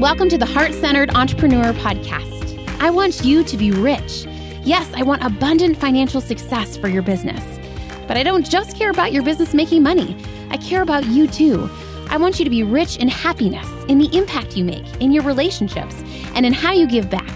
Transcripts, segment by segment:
welcome to the Heart-Centered Entrepreneur Podcast. I want you to be rich. Yes, I want abundant financial success for your business. But I don't just care about your business making money. I care about you too. I want you to be rich in happiness, in the impact you make, in your relationships, and in how you give back.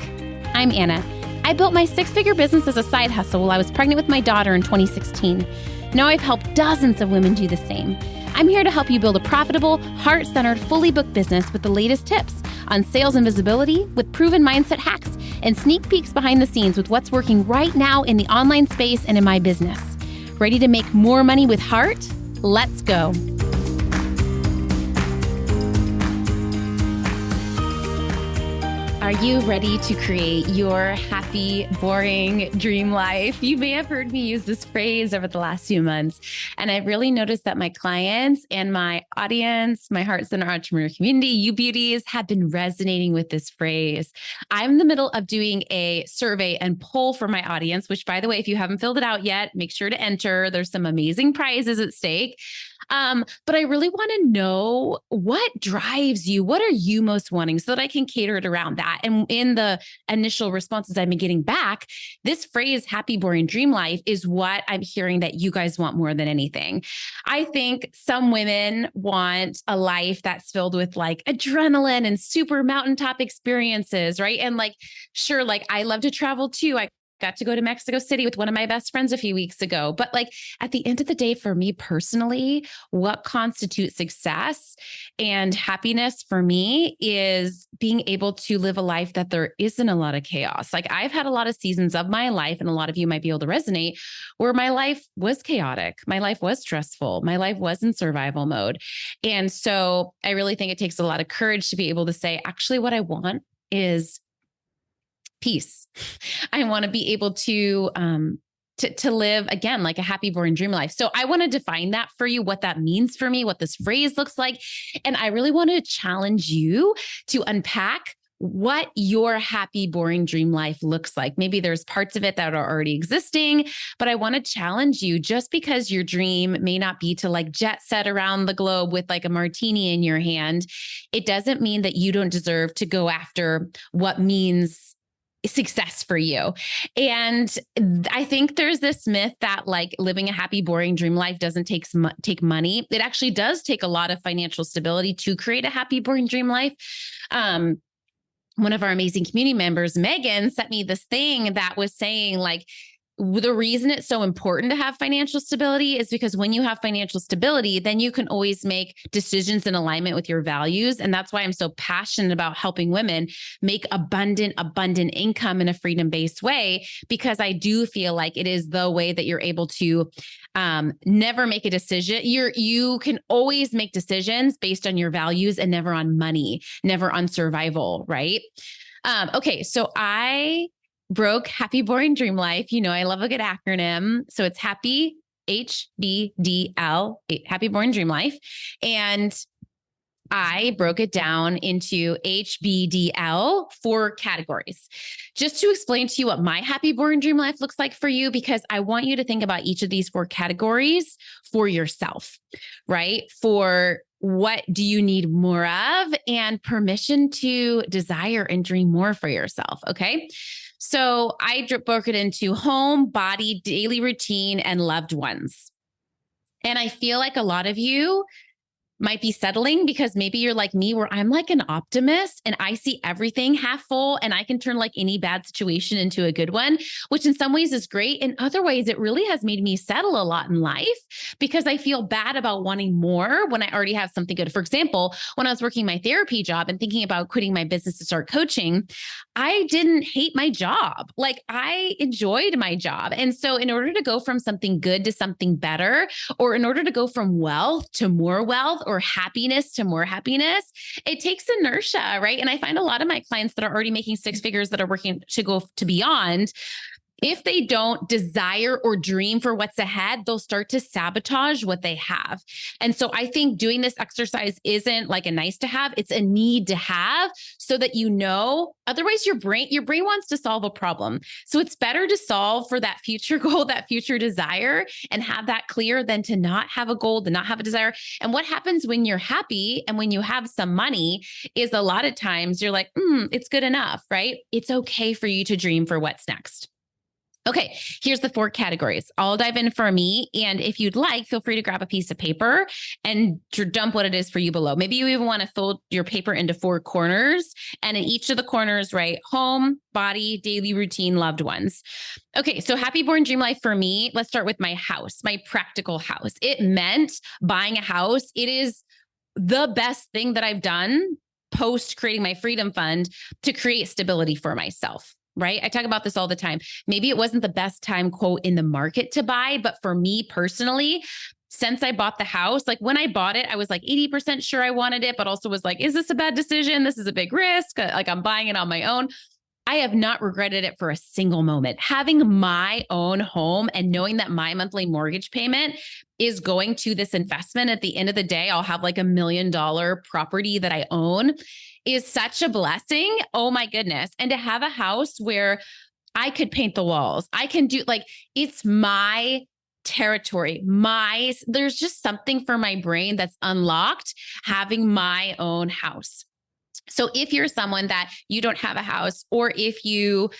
I'm Anna. I built my six-figure business as a side hustle while I was pregnant with my daughter in 2016. Now I've helped dozens of women do the same. I'm here to help you build a profitable, heart-centered, fully booked business with the latest tips on sales and visibility, with proven mindset hacks, and sneak peeks behind the scenes with what's working right now in the online space and in my business. Ready to make more money with heart? Let's go. Are you ready to create your happy, boring dream life? You may have heard me use this phrase over the last few months, and I've really noticed that my clients and my audience, my Heart-Centered Entrepreneur community, you beauties, have been resonating with this phrase. I'm in the middle of doing a survey and poll for my audience, which, by the way, if you haven't filled it out yet, make sure to enter. There's some amazing prizes at stake. But I really want to know what drives you. What are you most wanting so that I can cater it around that? And in the initial responses I've been getting back, this phrase, happy, boring dream life, is what I'm hearing that you guys want more than anything. I think some women want a life that's filled with like adrenaline and super mountaintop experiences, right? And like, sure, like I love to travel too. I got to go to Mexico City with one of my best friends a few weeks ago. But like at the end of the day, for me personally, what constitutes success and happiness for me is being able to live a life that there isn't a lot of chaos. Like I've had a lot of seasons of my life, and a lot of you might be able to resonate, where my life was chaotic. My life was stressful. My life was in survival mode. And so I really think it takes a lot of courage to be able to say, actually, what I want is peace. I want to be able to live again, like a happy, boring dream life. So I want to define that for you, what that means for me, what this phrase looks like. And I really want to challenge you to unpack what your happy, boring dream life looks like. Maybe there's parts of it that are already existing, but I want to challenge you. Just because your dream may not be to like jet set around the globe with like a martini in your hand, it doesn't mean that you don't deserve to go after what means success for you. And I think there's this myth that like living a happy, boring dream life doesn't take money. It actually does take a lot of financial stability to create a happy, boring dream life. One of our amazing community members, Megan, sent me this thing that was saying like, the reason it's so important to have financial stability is because when you have financial stability, then you can always make decisions in alignment with your values. And that's why I'm so passionate about helping women make abundant income in a freedom-based way, because I do feel like it is the way that you're able to never make a decision. You can always make decisions based on your values and never on money, never on survival, right? Okay, so I broke Happy Boring Dream Life. You know, I love a good acronym. So it's happy, HBDL, Happy Boring Dream Life. And I broke it down into HBDL, 4 categories, just to explain to you what my happy, boring dream life looks like for you, because I want you to think about each of these 4 categories for yourself, right? For what do you need more of, and permission to desire and dream more for yourself. Okay. So I broke it into home, body, daily routine, and loved ones. And I feel like a lot of you might be settling because maybe you're like me, where I'm like an optimist and I see everything half full, and I can turn like any bad situation into a good one, which in some ways is great. In other ways, it really has made me settle a lot in life because I feel bad about wanting more when I already have something good. For example, when I was working my therapy job and thinking about quitting my business to start coaching, I didn't hate my job. Like I enjoyed my job. And so in order to go from something good to something better, or in order to go from wealth to more wealth, or happiness to more happiness, it takes inertia, right? And I find a lot of my clients that are already making 6 figures that are working to go to beyond, If they don't desire or dream for what's ahead, they'll start to sabotage what they have. And so I think doing this exercise isn't like a nice to have, it's a need to have, so that you know, otherwise your brain wants to solve a problem. So it's better to solve for that future goal, that future desire, and have that clear than to not have a goal, to not have a desire. And what happens when you're happy and when you have some money is a lot of times you're like, it's good enough, right? It's okay for you to dream for what's next. Okay, here's the 4 categories. I'll dive in for me. And if you'd like, feel free to grab a piece of paper and dump what it is for you below. Maybe you even want to fold your paper into 4 corners. And in each of the corners, write home, body, daily routine, loved ones. Okay, so happy born dream life for me. Let's start with my house, my practical house. It meant buying a house. It is the best thing that I've done post creating my freedom fund to create stability for myself. Right? I talk about this all the time. Maybe it wasn't the best time, quote, in the market to buy, but for me personally, since I bought the house, like when I bought it, I was like 80% sure I wanted it, but also was like, is this a bad decision? This is a big risk. Like I'm buying it on my own. I have not regretted it for a single moment. Having my own home and knowing that my monthly mortgage payment is going to this investment, at the end of the day, I'll have like $1 million property that I own, is such a blessing. Oh my goodness. And to have a house where I could paint the walls, I can do like, it's my territory. There's just something for my brain that's unlocked having my own house. So if you're someone that you don't have a house, or if you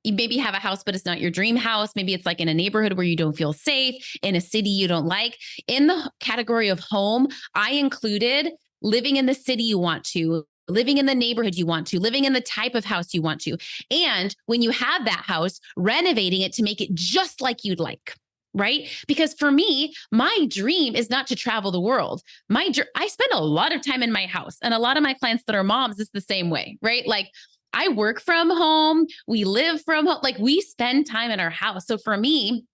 maybe have a house, but it's not your dream house. Maybe it's like in a neighborhood where you don't feel safe, in a city you don't like. In the category of home, I included living in the city you want to, living in the neighborhood you want to, living in the type of house you want to. And when you have that house, renovating it to make it just like you'd like. Right? Because for me, my dream is not to travel the world. I spend a lot of time in my house, and a lot of my clients that are moms is the same way, right? Like I work from home, we live from home, like we spend time in our house. So for me,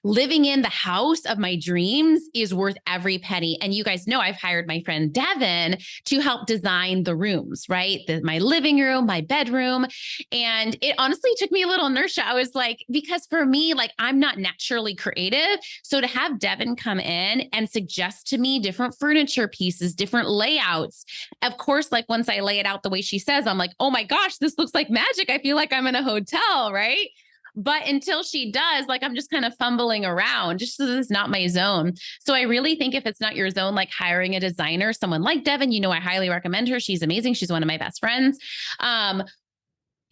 living in the house of my dreams is worth every penny. And you guys know I've hired my friend Devin to help design the rooms, right? My living room, my bedroom. And it honestly took me a little inertia. I was like, because for me, like I'm not naturally creative. So to have Devin come in and suggest to me different furniture pieces, different layouts, of course, like once I lay it out the way she says, I'm like, oh my gosh, this looks like magic. I feel like I'm in a hotel, right? But until she does, like, I'm just kind of fumbling around just so this is not my zone. So I really think if it's not your zone, like hiring a designer, someone like Devin, I highly recommend her. She's amazing. She's one of my best friends. And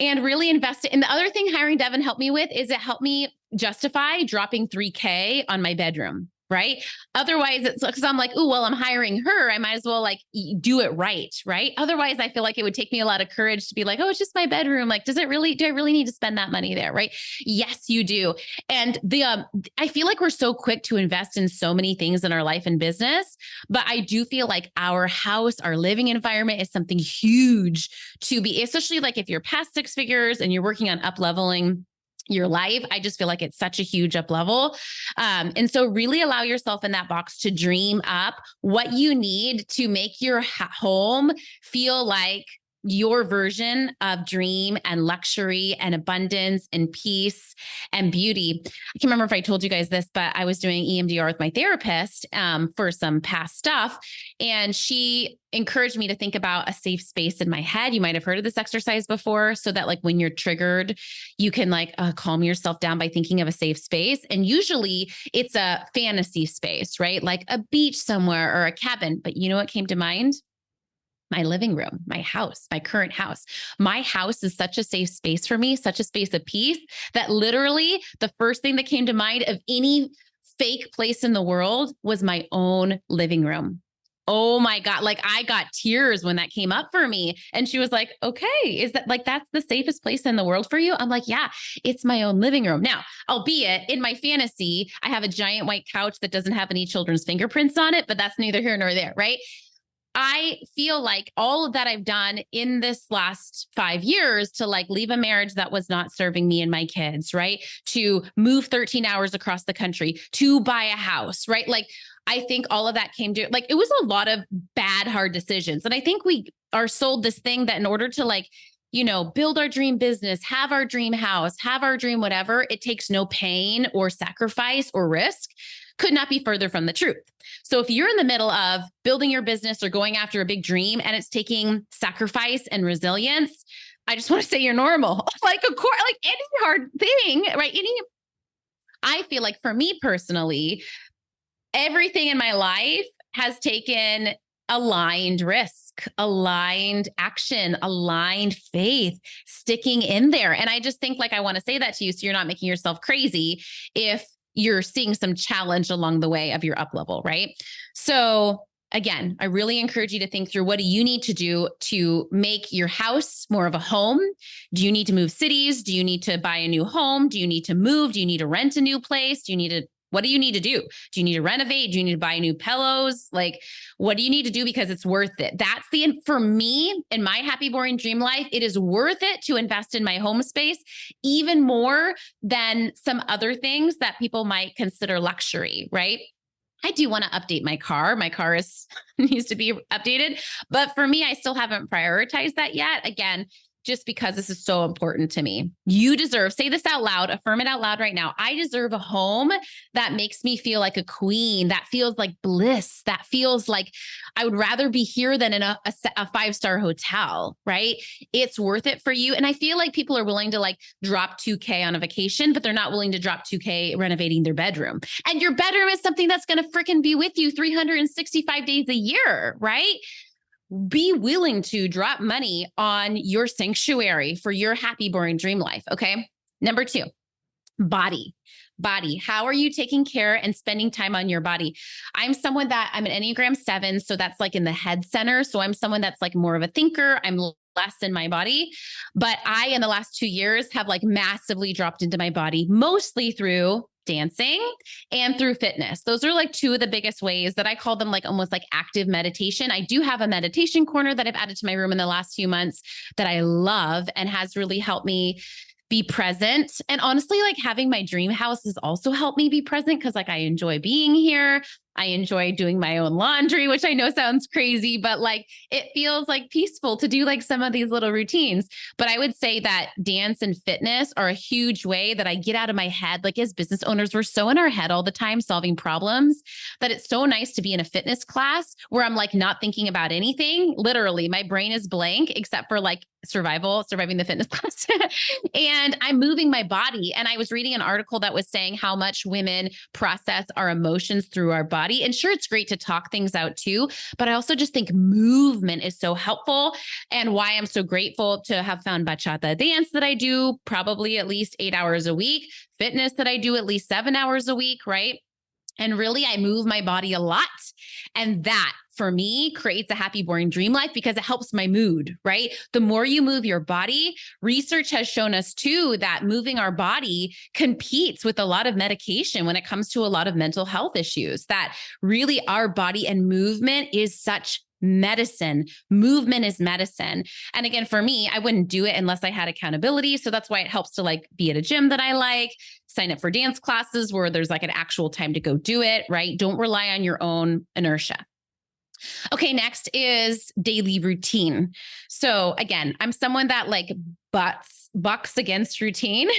really invest it. And the other thing hiring Devin helped me with is it helped me justify dropping $3,000 on my bedroom. Right. Otherwise, it's because I'm like, oh, well, I'm hiring her. I might as well like do it right. Right. Otherwise, I feel like it would take me a lot of courage to be like, oh, it's just my bedroom. Like, do I really need to spend that money there? Right. Yes, you do. And I feel like we're so quick to invest in so many things in our life and business, but I do feel like our house, our living environment is something huge to be, especially like if you're past 6 figures and you're working on up leveling your life. I just feel like it's such a huge up level. And so really allow yourself in that box to dream up what you need to make your home feel like your version of dream and luxury and abundance and peace and beauty. I can't remember if I told you guys this, but I was doing EMDR with my therapist for some past stuff. And she encouraged me to think about a safe space in my head. You might have heard of this exercise before, so that like when you're triggered, you can like calm yourself down by thinking of a safe space. And usually it's a fantasy space, right? Like a beach somewhere or a cabin. But you know what came to mind? My living room, my house, my current house. My house is such a safe space for me, such a space of peace, that literally the first thing that came to mind of any fake place in the world was my own living room. Oh my God. Like I got tears when that came up for me. And she was like, okay, is that like, that's the safest place in the world for you? I'm like, yeah, it's my own living room. Now, albeit in my fantasy, I have a giant white couch that doesn't have any children's fingerprints on it, but that's neither here nor there, right? I feel like all of that I've done in this last 5 years to like leave a marriage that was not serving me and my kids, right? To move 13 hours across the country, to buy a house, right? Like, I think all of that came to like, it was a lot of bad, hard decisions. And I think we are sold this thing that in order to like build our dream business, have our dream house, have our dream whatever. It takes no pain or sacrifice or risk. Could not be further from the truth. So if you're in the middle of building your business or going after a big dream and it's taking sacrifice and resilience, I just want to say you're normal. Like any hard thing, right? I feel like for me personally, everything in my life has taken aligned risk, aligned action, aligned faith, sticking in there. And I just think I want to say that to you so you're not making yourself crazy if you're seeing some challenge along the way of your up level, right? So again, I really encourage you to think through, what do you need to do to make your house more of a home? Do you need to move cities? Do you need to buy a new home? Do you need to move? Do you need to rent a new place? What do you need to do? Do you need to renovate? Do you need to buy new pillows? What do you need to do? Because it's worth it. For me, in my happy, boring dream life, it is worth it to invest in my home space, even more than some other things that people might consider luxury, right? I do want to update my car. My car needs to be updated. But for me, I still haven't prioritized that yet. Again, just because this is so important to me. You deserve, say this out loud, affirm it out loud right now. I deserve a home that makes me feel like a queen, that feels like bliss, that feels like I would rather be here than in a 5-star hotel, right? It's worth it for you. And I feel like people are willing to drop $2,000 on a vacation, but they're not willing to drop $2,000 renovating their bedroom. And your bedroom is something that's going to freaking be with you 365 days a year, right? Be willing to drop money on your sanctuary for your happy, boring dream life. Okay. Number 2, body. How are you taking care and spending time on your body? I'm an Enneagram 7. So that's in the head center. So I'm someone that's more of a thinker. I'm less in my body, but in the last 2 years have massively dropped into my body, mostly through dancing and through fitness. Those are 2 of the biggest ways that I call them almost active meditation. I do have a meditation corner that I've added to my room in the last few months that I love and has really helped me be present. And honestly, having my dream house has also helped me be present because I enjoy being here. I enjoy doing my own laundry, which I know sounds crazy, but it feels peaceful to do some of these little routines. But I would say that dance and fitness are a huge way that I get out of my head. As business owners, we're so in our head all the time solving problems that it's so nice to be in a fitness class where I'm not thinking about anything. Literally, my brain is blank except for surviving the fitness class. And I'm moving my body. And I was reading an article that was saying how much women process our emotions through our body. And sure, it's great to talk things out too, but I also just think movement is so helpful, and why I'm so grateful to have found bachata dance that I do probably at least 8 hours a week, fitness that I do at least 7 hours a week, right? And really, I move my body a lot. And that for me creates a happy, boring dream life because it helps my mood, right? The more you move your body, research has shown us too that moving our body competes with a lot of medication when it comes to a lot of mental health issues, that really our body and movement is such medicine. Movement is medicine. And again, for me, I wouldn't do it unless I had accountability. So that's why it helps to be at a gym that I sign up for dance classes where there's an actual time to go do it, right? Don't rely on your own inertia. Okay, next is daily routine. So again, I'm someone that bucks against routine.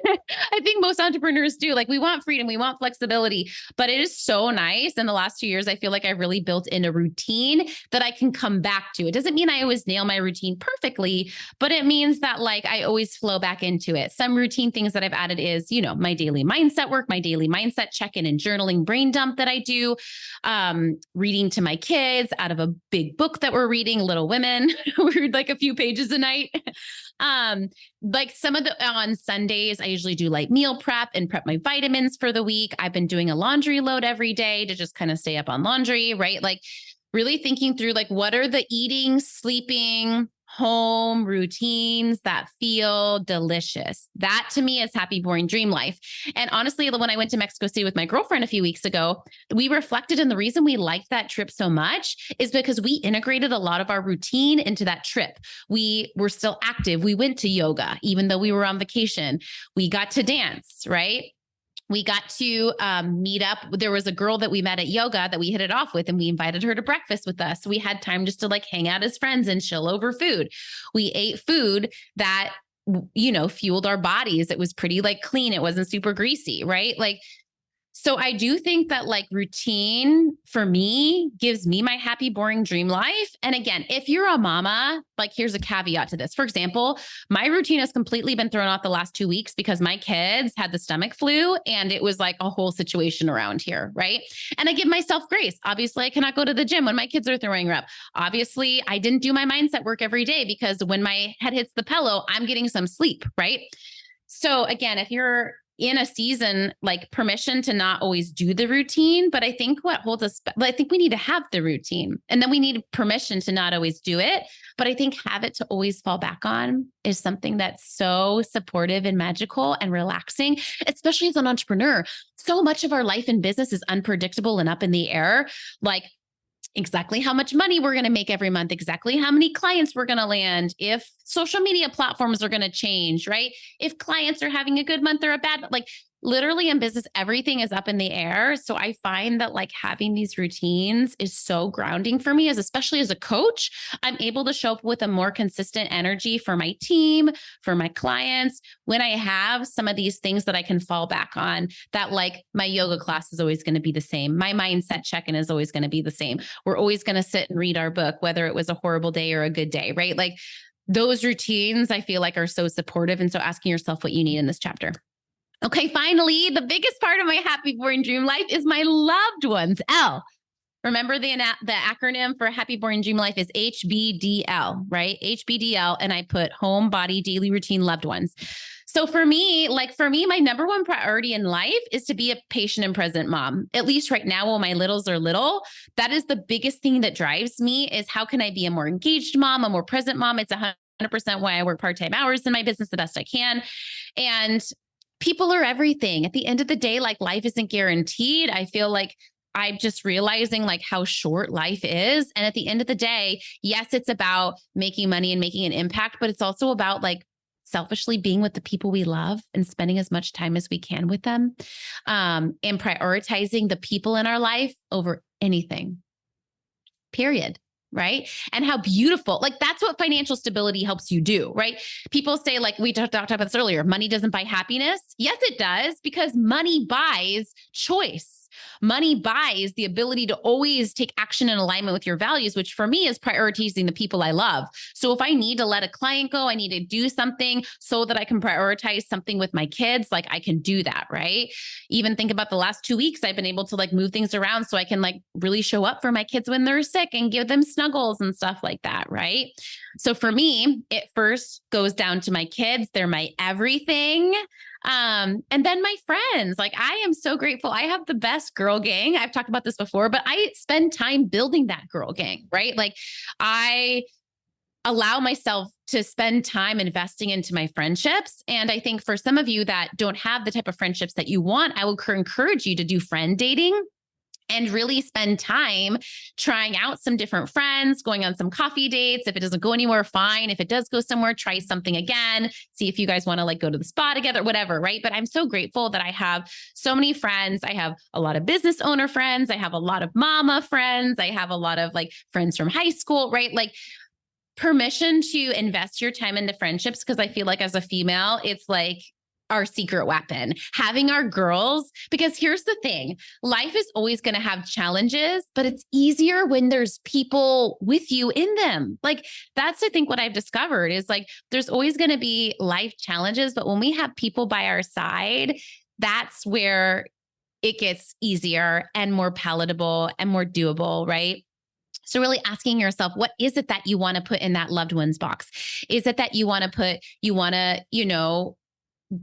I think most entrepreneurs do. We want freedom, we want flexibility, but it is so nice. In the last 2 years, I feel I've really built in a routine that I can come back to. It doesn't mean I always nail my routine perfectly, but it means that I always flow back into it. Some routine things that I've added is, my daily mindset work, my daily mindset check-in and journaling brain dump that I do, reading to my kids out of a big book that we're reading, Little Women. We read a few pages a night. On Sundays, I usually do meal prep and prep my vitamins for the week. I've been doing a laundry load every day to just kind of stay up on laundry, right? Really thinking through what are the eating, sleeping, home routines that feel delicious. That to me is happy, boring dream life. And honestly, when I went to Mexico City with my girlfriend a few weeks ago, we reflected, and the reason we liked that trip so much is because we integrated a lot of our routine into that trip. We were still active. We went to yoga, even though we were on vacation. We got to dance, right? we got to meet up. There was a girl that we met at yoga that we hit it off with, and we invited her to breakfast with us. We had time just to like hang out as friends and chill over food. We ate food that, fueled our bodies. It was pretty like clean. It wasn't super greasy, right? Like, so I do think that like routine for me gives me my happy, boring dream life. And again, if you're a mama, like here's a caveat to this. For example, my routine has completely been thrown off the last 2 weeks because my kids had the stomach flu and it was like a whole situation around here. Right. And I give myself grace. Obviously, I cannot go to the gym when my kids are throwing up. Obviously, I didn't do my mindset work every day because when my head hits the pillow, I'm getting some sleep. Right. So again, if you're in a season, like permission to not always do the routine. But I think what holds us, I think we need to have the routine and then we need permission to not always do it. But I think have it to always fall back on is something that's so supportive and magical and relaxing, especially as an entrepreneur. So much of our life and business is unpredictable and up in the air. Like, exactly how much money we're going to make every month, exactly how many clients we're going to land, if social media platforms are going to change, right? If clients are having a good month or a bad, like literally in business, everything is up in the air. So I find that like having these routines is so grounding for me, especially as a coach. I'm able to show up with a more consistent energy for my team, for my clients, when I have some of these things that I can fall back on, that like my yoga class is always going to be the same. My mindset check-in is always going to be the same. We're always going to sit and read our book, whether it was a horrible day or a good day, right? Like those routines I feel like are so supportive. And so asking yourself what you need in this chapter. Okay, finally, the biggest part of my happy, boring dream life is my loved ones. L. Remember the acronym for happy, boring dream life is HBDL, right? HBDL. And I put home, body, daily routine, loved ones. So for me, my number one priority in life is to be a patient and present mom. At least right now, while my littles are little, that is the biggest thing that drives me is how can I be a more engaged mom, a more present mom? It's 100% why I work part-time hours in my business the best I can. And people are everything. At the end of the day, like life isn't guaranteed. I feel like I'm just realizing like how short life is. And at the end of the day, yes, it's about making money and making an impact, but it's also about like selfishly being with the people we love and spending as much time as we can with them, and prioritizing the people in our life over anything, period. Right. And how beautiful, like that's what financial stability helps you do, right? People say, like we talked about this earlier, money doesn't buy happiness. Yes, it does, because money buys choice. Money buys the ability to always take action in alignment with your values, which for me is prioritizing the people I love. So if I need to let a client go, I need to do something so that I can prioritize something with my kids, like I can do that, right? Even think about the last 2 weeks, I've been able to like move things around so I can like really show up for my kids when they're sick and give them snuggles and stuff like that, right? So for me, it first goes down to my kids. They're my everything. And then my friends, like I am so grateful. I have the best girl gang. I've talked about this before, but I spend time building that girl gang, right? Like I allow myself to spend time investing into my friendships. And I think for some of you that don't have the type of friendships that you want, I will encourage you to do friend dating and really spend time trying out some different friends, going on some coffee dates. If it doesn't go anywhere, fine. If it does go somewhere, try something again. See if you guys want to like go to the spa together, whatever, right? But I'm so grateful that I have so many friends. I have a lot of business owner friends. I have a lot of mama friends. I have a lot of like friends from high school, right? Like permission to invest your time into friendships. Because I feel like as a female, it's like our secret weapon, having our girls, because here's the thing, life is always going to have challenges, but it's easier when there's people with you in them. Like that's, I think what I've discovered is like, there's always going to be life challenges, but when we have people by our side, that's where it gets easier and more palatable and more doable, right? So really asking yourself, what is it that you want to put in that loved ones box? Is it that you want to,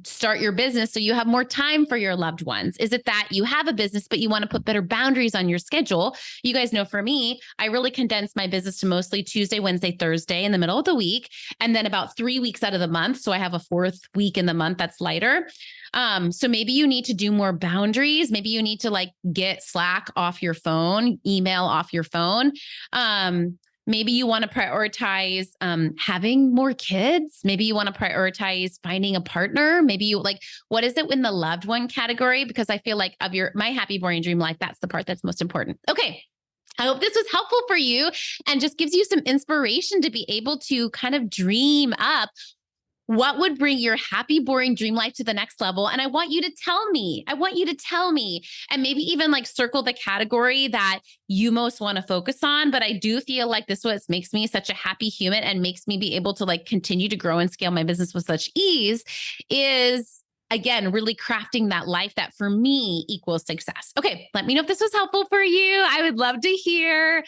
start your business so you have more time for your loved ones? Is it that you have a business, but you want to put better boundaries on your schedule? You guys know for me, I really condense my business to mostly Tuesday, Wednesday, Thursday in the middle of the week, and then about 3 weeks out of the month. So I have a fourth week in the month that's lighter. So maybe you need to do more boundaries. Maybe you need to like get Slack off your phone, email off your phone. Maybe you want to prioritize having more kids. Maybe you want to prioritize finding a partner. Maybe you like, what is it in the loved one category? Because I feel like my happy, boring dream life, that's the part that's most important. Okay. I hope this was helpful for you and just gives you some inspiration to be able to kind of dream up what would bring your happy, boring dream life to the next level. And I want you to tell me, and maybe even like circle the category that you most want to focus on. But I do feel like this is what makes me such a happy human and makes me be able to like continue to grow and scale my business with such ease is, again, really crafting that life that for me equals success. Okay, let me know if this was helpful for you. I would love to hear.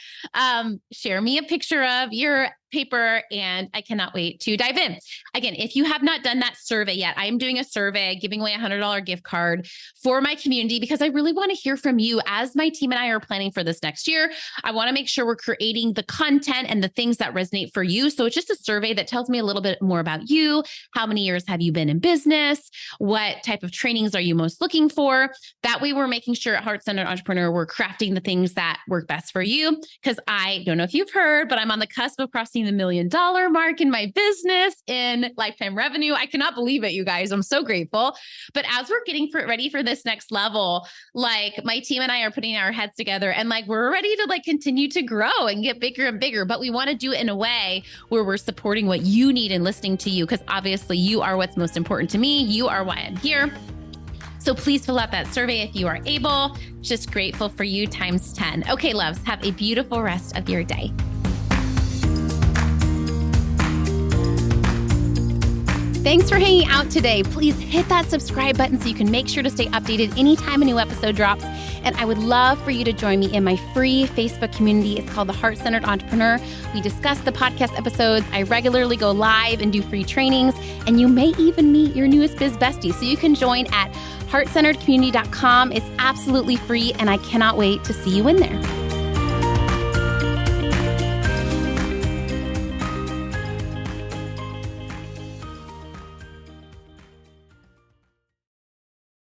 Share me a picture of your paper, and I cannot wait to dive in. Again, if you have not done that survey yet, I am doing a survey, giving away a $100 gift card for my community because I really want to hear from you as my team and I are planning for this next year. I want to make sure we're creating the content and the things that resonate for you. So it's just a survey that tells me a little bit more about you. How many years have you been in business? What type of trainings are you most looking for? That way we're making sure at Heart Centered Entrepreneur, we're crafting the things that work best for you. Because I don't know if you've heard, but I'm on the cusp of crossing the $1 million mark in my business in lifetime revenue. I cannot believe it, you guys. I'm so grateful. But as we're getting ready for this next level, like my team and I are putting our heads together and like we're ready to like continue to grow and get bigger and bigger. But we want to do it in a way where we're supporting what you need and listening to you, because obviously you are what's most important to me. You are why I'm here. So please fill out that survey if you are able. Just grateful for you times 10. Okay, loves, have a beautiful rest of your day. Thanks for hanging out today. Please hit that subscribe button so you can make sure to stay updated anytime a new episode drops. And I would love for you to join me in my free Facebook community. It's called the Heart Centered Entrepreneur. We discuss the podcast episodes. I regularly go live and do free trainings. And you may even meet your newest biz bestie. So you can join at heartcenteredcommunity.com. It's absolutely free, and I cannot wait to see you in there.